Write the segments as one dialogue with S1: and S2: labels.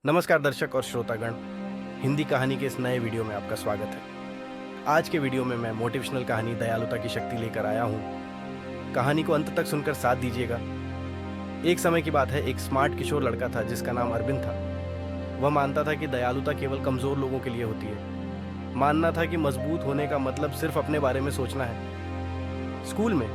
S1: नमस्कार दर्शक और श्रोतागण, हिंदी कहानी के इस नए वीडियो में आपका स्वागत है। आज के वीडियो में मैं मोटिवेशनल कहानी दयालुता की शक्ति लेकर आया हूँ। कहानी को अंत तक सुनकर साथ दीजिएगा। एक समय की बात है, एक स्मार्ट किशोर लड़का था जिसका नाम अरविंद था। वह मानता था कि दयालुता केवल कमज़ोर लोगों के लिए होती है। मानना था कि मजबूत होने का मतलब सिर्फ अपने बारे में सोचना है। स्कूल में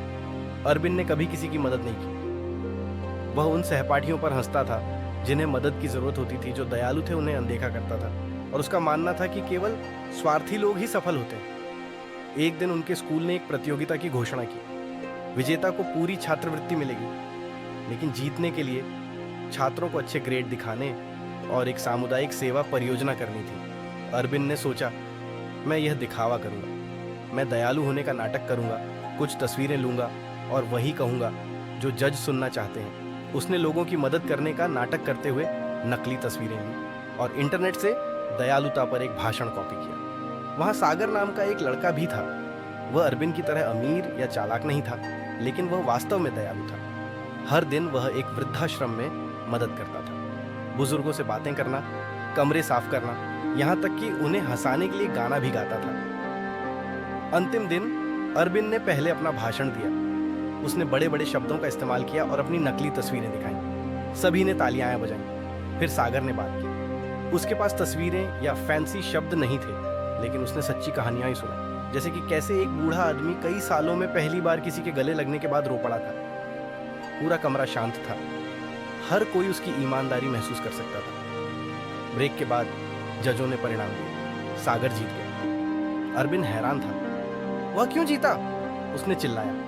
S1: अरविंद ने कभी किसी की मदद नहीं की। वह उन सहपाठियों पर हंसता था जिन्हें मदद की जरूरत होती थी, जो दयालु थे उन्हें अनदेखा करता था और उसका मानना था कि केवल स्वार्थी लोग ही सफल होते हैं। एक दिन उनके स्कूल ने एक प्रतियोगिता की घोषणा की। विजेता को पूरी छात्रवृत्ति मिलेगी, लेकिन जीतने के लिए छात्रों को अच्छे ग्रेड दिखाने और एक सामुदायिक सेवा परियोजना करनी थी। अरविंद ने सोचा, मैं यह दिखावा करूंगा, मैं दयालु होने का नाटक करूंगा, कुछ तस्वीरें लूंगा और वही कहूंगा जो जज सुनना चाहते हैं। उसने लोगों की मदद करने का नाटक करते हुए नकली तस्वीरें ली और इंटरनेट से दयालुता पर एक भाषण कॉपी किया। वहां सागर नाम का एक लड़का भी था। वह अरविंद की तरह अमीर या चालाक नहीं था, लेकिन वह वास्तव में दयालु था। हर दिन वह एक वृद्धाश्रम में मदद करता था, बुजुर्गों से बातें करना, कमरे साफ करना, यहाँ तक कि उन्हें हंसाने के लिए गाना भी गाता था। अंतिम दिन अरविंद ने पहले अपना भाषण दिया। उसने बड़े बड़े शब्दों का इस्तेमाल किया और अपनी नकली तस्वीरें दिखाई। सभी ने तालियां बजाईं। फिर सागर ने बात की। उसके पास तस्वीरें या फैंसी शब्द नहीं थे, लेकिन उसने सच्ची कहानियां ही सुनाई, जैसे कि कैसे एक बूढ़ा आदमी कई सालों में पहली बार किसी के गले लगने के बाद रो पड़ा था। पूरा कमरा शांत था। हर कोई उसकी ईमानदारी महसूस कर सकता था। ब्रेक के बाद जजों ने परिणाम दिए। सागर जीत गया। अरविंद हैरान था। वह क्यों जीता? उसने चिल्लाया।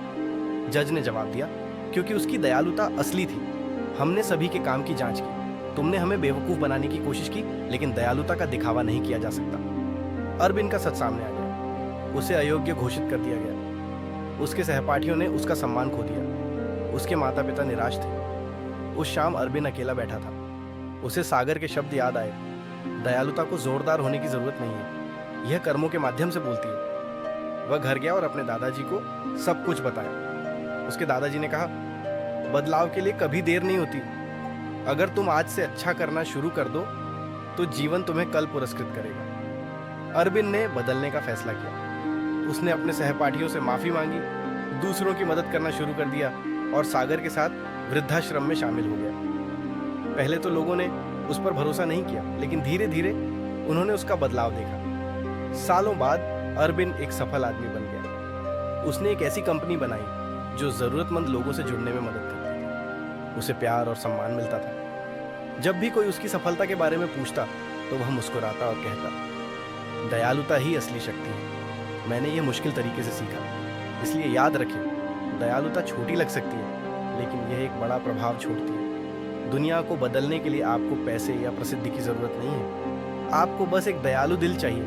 S1: जज ने जवाब दिया, क्योंकि उसकी दयालुता असली थी। हमने सभी के काम की जांच की। तुमने हमें बेवकूफ बनाने की कोशिश की, लेकिन दयालुता का दिखावा नहीं किया जा सकता। अरविंद का सच सामने आ गया। उसे अयोग्य घोषित कर दिया गया। उसके सहपाठियों ने उसका सम्मान खो दिया। उसके माता पिता निराश थे। उस शाम अरविंद अकेला बैठा था। उसे सागर के शब्द याद आए, दयालुता को जोरदार होने की जरूरत नहीं है, यह कर्मों के माध्यम से बोलती है। वह घर गया और अपने दादाजी को सब कुछ बताया। उसके दादाजी ने कहा, बदलाव के लिए कभी देर नहीं होती। अगर तुम आज से अच्छा करना शुरू कर दो तो जीवन तुम्हें कल पुरस्कृत करेगा। अरविंद ने बदलने का फैसला किया। उसने अपने सहपाठियों से माफी मांगी, दूसरों की मदद करना शुरू कर दिया और सागर के साथ वृद्धाश्रम में शामिल हो गया। पहले तो लोगों ने उस पर भरोसा नहीं किया, लेकिन धीरे धीरे उन्होंने उसका बदलाव देखा। सालों बाद अरविंद एक सफल आदमी बन गया। उसने एक ऐसी कंपनी बनाई जो जरूरतमंद लोगों से जुड़ने में मदद करती थी। उसे प्यार और सम्मान मिलता था। जब भी कोई उसकी सफलता के बारे में पूछता तो वह मुस्कुराता और कहता, दयालुता ही असली शक्ति है। मैंने यह मुश्किल तरीके से सीखा। इसलिए याद रखें, दयालुता छोटी लग सकती है, लेकिन यह एक बड़ा प्रभाव छोड़ती है। दुनिया को बदलने के लिए आपको पैसे या प्रसिद्धि की जरूरत नहीं है। आपको बस एक दयालु दिल चाहिए,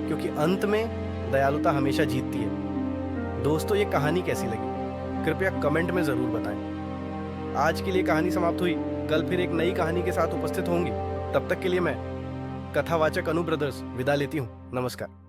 S1: क्योंकि अंत में दयालुता हमेशा जीतती है। दोस्तों, ये कहानी कैसी लगी कृपया कमेंट में जरूर बताएं। आज के लिए कहानी समाप्त हुई। कल फिर एक नई कहानी के साथ उपस्थित होंगी। तब तक के लिए मैं कथावाचक अनु ब्रदर्स विदा लेती हूँ। नमस्कार।